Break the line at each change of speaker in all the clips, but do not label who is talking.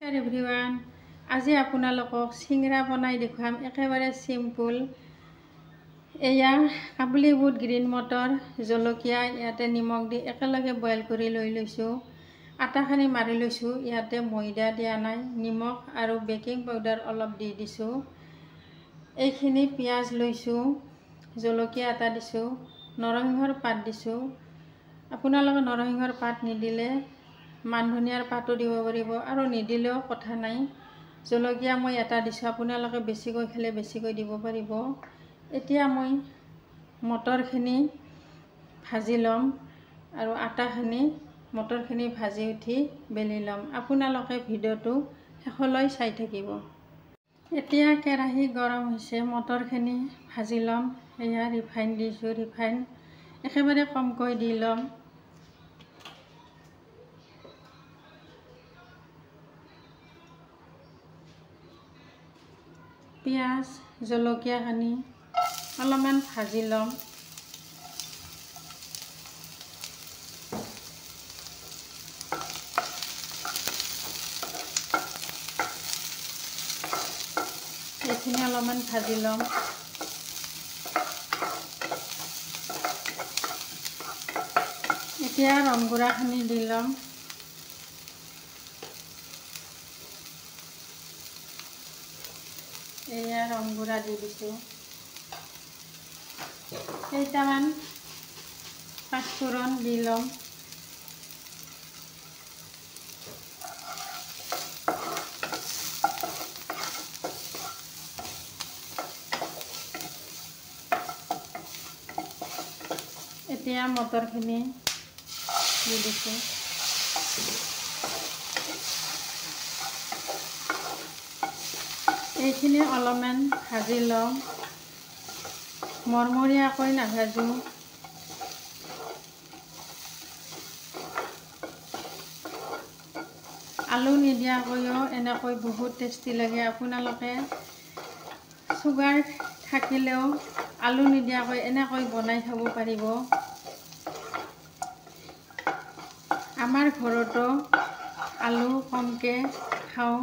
Everyone, আজি আপোনালোকক চিংৰা বনাই দেখুৱাম। একেবাৰে চিম্পুল। এয়া কাবুলী বুট, গ্ৰীণ মটৰ, জলকীয়া ইয়াতে নিমখ দি একেলগে বইল কৰি লৈ লৈছোঁ। আটাখিনি মাৰি লৈছোঁ। ইয়াতে ময়দা দিয়া নাই, নিমখ আৰু বেকিং পাউডাৰ অলপ দি দিছোঁ। এইখিনি পিঁয়াজ লৈছোঁ, জলকীয়া এটা দিছোঁ, নৰসিংহৰ পাত দিছোঁ। আপোনালোকে নৰসিংহৰ পাত নিদিলে মান ধনিয়াৰ পাতো দিব পাৰিব আৰু নিদিলেও কথা নাই। জলকীয়া মই এটা দিছোঁ, আপোনালোকে বেছিকৈ খালে বেছিকৈ দিব পাৰিব। এতিয়া মই মটৰখিনি ভাজি ল'ম আৰু আটাখিনি মটৰখিনি ভাজি উঠি বেলি ল'ম। আপোনালোকে ভিডিঅ'টো শেষলৈ চাই থাকিব। এতিয়া কেৰাহী গৰম হৈছে, মটৰখিনি ভাজি ল'ম। এয়া ৰিফাইন দিছোঁ, ৰিফাইন একেবাৰে কমকৈ দি ল'ম। পিঁয়াজ, জলকীয়াখিনি অলপমান ভাজি ল'ম। এইখিনি অলপমান ভাজি ল'ম। এতিয়া ৰংগুড়াখিনি দি ল'ম। এয়া ৰংগুড়া দি দিছোঁ। কেইটামান পাঁচফোৰণ দি ল'ম। এতিয়া মটৰখিনি দি দিছোঁ। এইখিনি অলপমান ভাজি ল'ম, মৰমৰীয়াকৈ নাভাজোঁ। আলু নিদিয়াকৈও এনেকৈ বহুত টেষ্টি লাগে। আপোনালোকে চুগাৰ থাকিলেও আলু নিদিয়াকৈ এনেকৈ বনাই খাব পাৰিব। আমাৰ ঘৰতো আলু কমকৈ খাওঁ।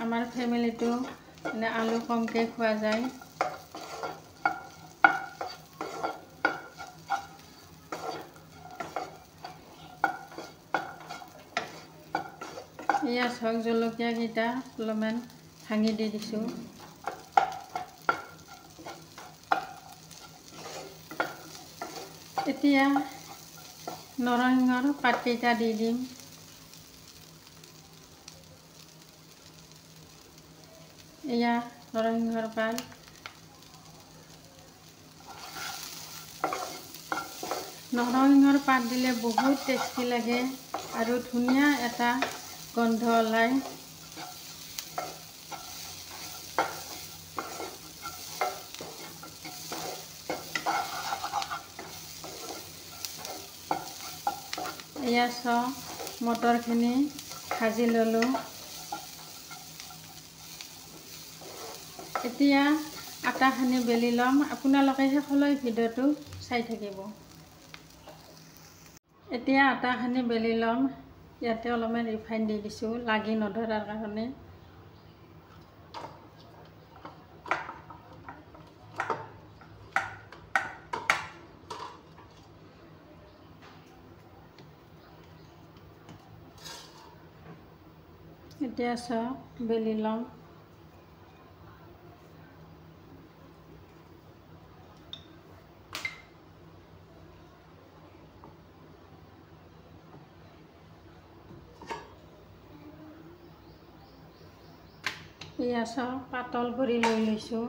আমাৰ ফেমিলিটো আলু কমকৈ খোৱা যায়। এয়া চাওক, জলকীয়াকেইটা অলপমান ভাঙি দি দিছোঁ। এতিয়া নৰসিংহৰ পাতকেইটা দি দিম। এয়া নৰসিংহৰ পাত। নৰসিংহৰ পাত দিলে বহুত টেষ্টি লাগে আৰু ধুনীয়া এটা গন্ধ ওলায়। এয়া মটৰখিনি ভাজি ল'লোঁ। এতিয়া আটাখিনি বেলি ল'ম। আপোনালোকে শেষলৈ ভিডিঅ'টো চাই থাকিব। এতিয়া আটাখিনি বেলি ল'ম। ইয়াতে অলপমান ৰিফাইন দি দিছোঁ, লাগি নধৰাৰ কাৰণে। এতিয়া বেলি ল'ম। এয়া পাতল কৰি লৈ লৈছোঁ।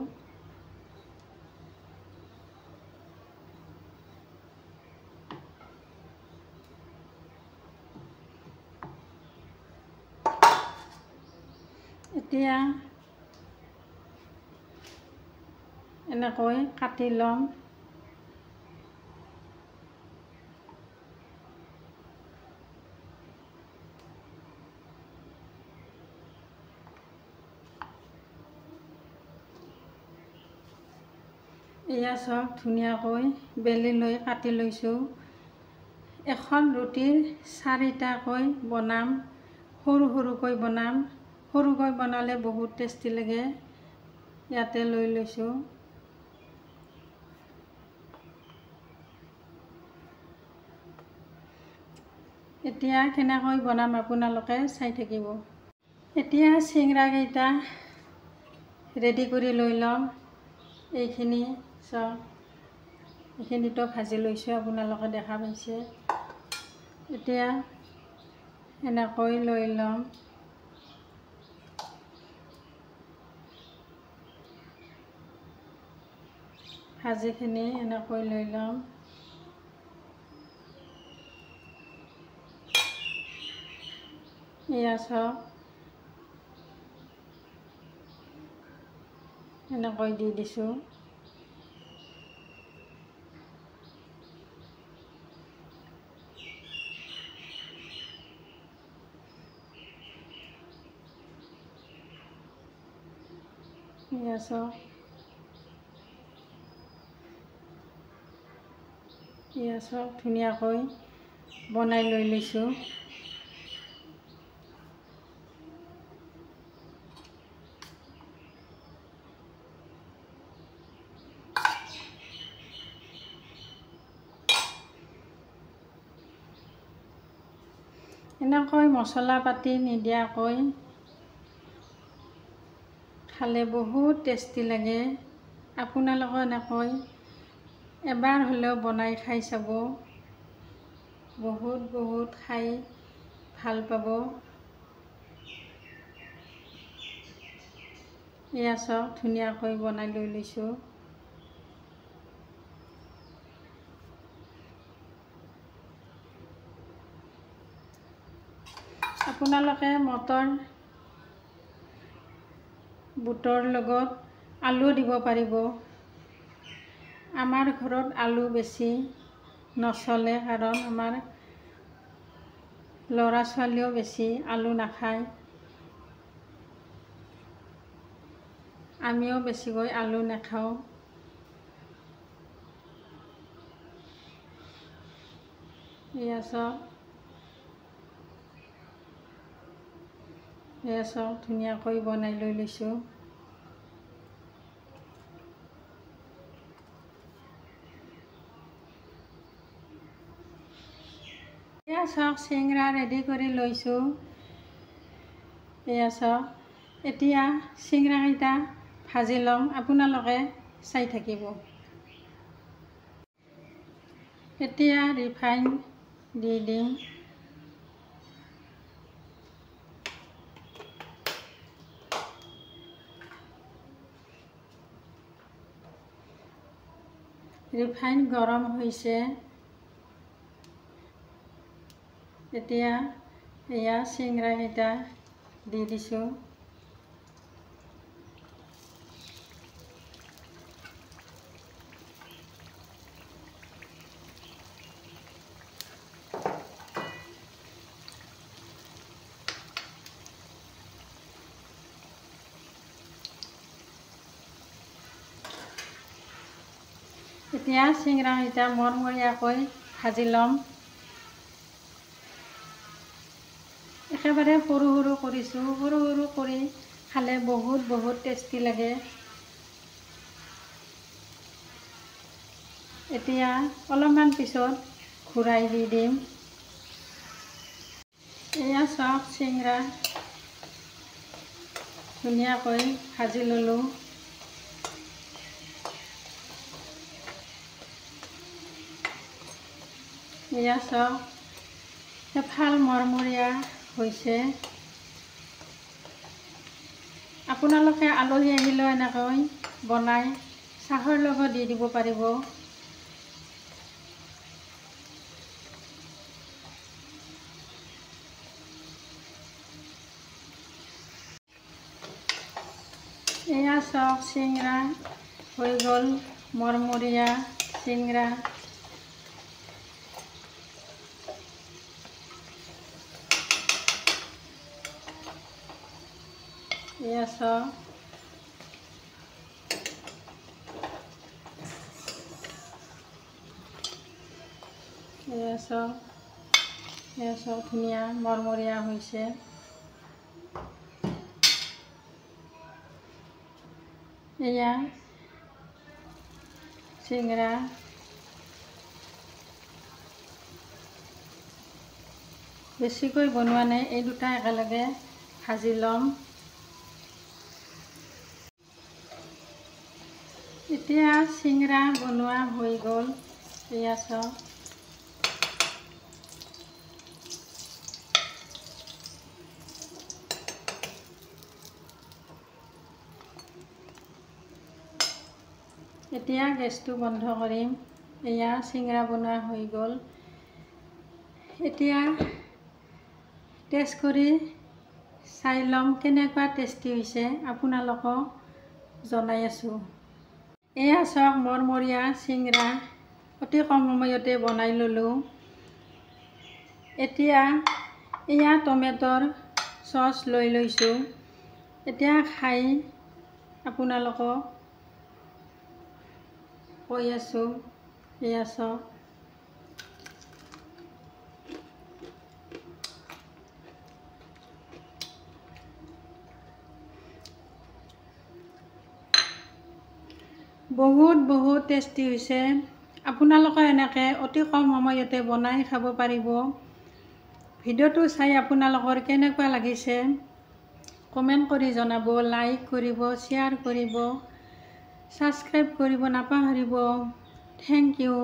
এতিয়া এনেকৈ কাটি ল'ম। এয়া ধুনীয়াকৈ বেলি লৈ কাটি লৈছোঁ। এখন ৰুটিৰ 4টাকৈ বনাম। সৰু সৰুকৈ বনাম। সৰুকৈ বনালে বহুত টেষ্টি লাগে। ইয়াতে লৈ লৈছোঁ। এতিয়া কেনেকৈ বনাম আপোনালোকে চাই থাকিব। এতিয়া চিংৰাকেইটা ৰেডি কৰি লৈ ল'ম। এইখিনি চব এইখিনিতো ভাজি লৈছোঁ, আপোনালোকে দেখা পাইছে। এতিয়া এনেকৈ লৈ ল'ম। ভাজিখিনি এনেকৈ লৈ ল'ম। এয়া চব এনেকৈ দি দিছোঁ। এয়া চব ধুনীয়াকৈ বনাই লৈ লৈছোঁ। এনেকৈ মছলা পাতি নিদিয়াকৈ খালে বহুত টেষ্টি লাগে। আপোনালোকে এনেকৈ এবাৰ হ'লেও বনাই খাই চাব। বহুত খাই ভাল পাব। এয়া চব ধুনীয়াকৈ বনাই লৈ লৈছোঁ। আপোনালোকে মটৰ বুটৰ লগত আলু দিব পাৰিব। আমাৰ ঘৰত আলু বেছি নচলে, কাৰণ আমাৰ ল'ৰা ছোৱালীও বেছি আলু নাখায়। আমিও বেছিকৈ আলু নাখাওঁ। এয়া চব ধুনীয়াকৈ বনাই লৈ লৈছোঁ। এয়া চব চিংৰা ৰেডি কৰি লৈছোঁ। এয়া চব এতিয়া চিংৰাকেইটা ভাজি ল'ম, আপোনালোকে চাই থাকিব। এতিয়া ৰিফাইন দি দিম। ৰিফাইন গৰম হৈছে। এতিয়া এয়া চিংৰাকেইটা দি দিছোঁ। এতিয়া চিংৰাকেইটা মৰমৰীয়াকৈ ভাজি ল'ম। একেবাৰে সৰু সৰু কৰিছোঁ। সৰু সৰু কৰি খালে বহুত টেষ্টি লাগে। এতিয়া অলপমান পিছত ঘূৰাই দি দিম। এয়া চব চিংৰা ধুনীয়াকৈ ভাজি ল'লোঁ। এয়া চব এফাল মৰমৰীয়া হৈছে। আপোনালোকে আলহী আহিলেও এনেকৈ বনাই চাহৰ লগত দি দিব পাৰিব। এয়া চব চিংৰা হৈ গ'ল, মৰমৰীয়া চিংৰা। এয়া চব ধুনীয়া মৰমৰীয়া হৈছে। এয়া চিংৰা বেছিকৈ বনোৱা নাই, এই দুটা একেলগে ভাজি ল'ম। এতিয়া চিংৰা বনোৱা হৈ গ'ল। এয়া চাওক, এতিয়া গেছটো বন্ধ কৰিম। এয়া চিংৰা বনোৱা হৈ গ'ল। এতিয়া টেষ্ট কৰি চাই ল'ম কেনেকুৱা টেষ্টি হৈছে, আপোনালোকক জনাই আছোঁ। এয়া চাওক, মৰমৰীয়া চিংৰা অতি কম সময়তে বনাই ল'লোঁ। এতিয়া এয়া টমেটৰ চচ লৈ লৈছোঁ। এতিয়া খাই আপোনালোকক কৈ আছোঁ। এয়া চাওক, বহুত টেষ্টি হৈছে। আপোনালোকে এনেকৈ অতি কম সময়তে বনাই খাব পাৰিব। ভিডিঅ'টো চাই আপোনালোকৰ কেনেকুৱা লাগিছে কমেণ্ট কৰি জনাব, লাইক কৰিব, শ্বেয়াৰ কৰিব, ছাবস্ক্ৰাইব কৰিব নাপাহৰিব। Thank U.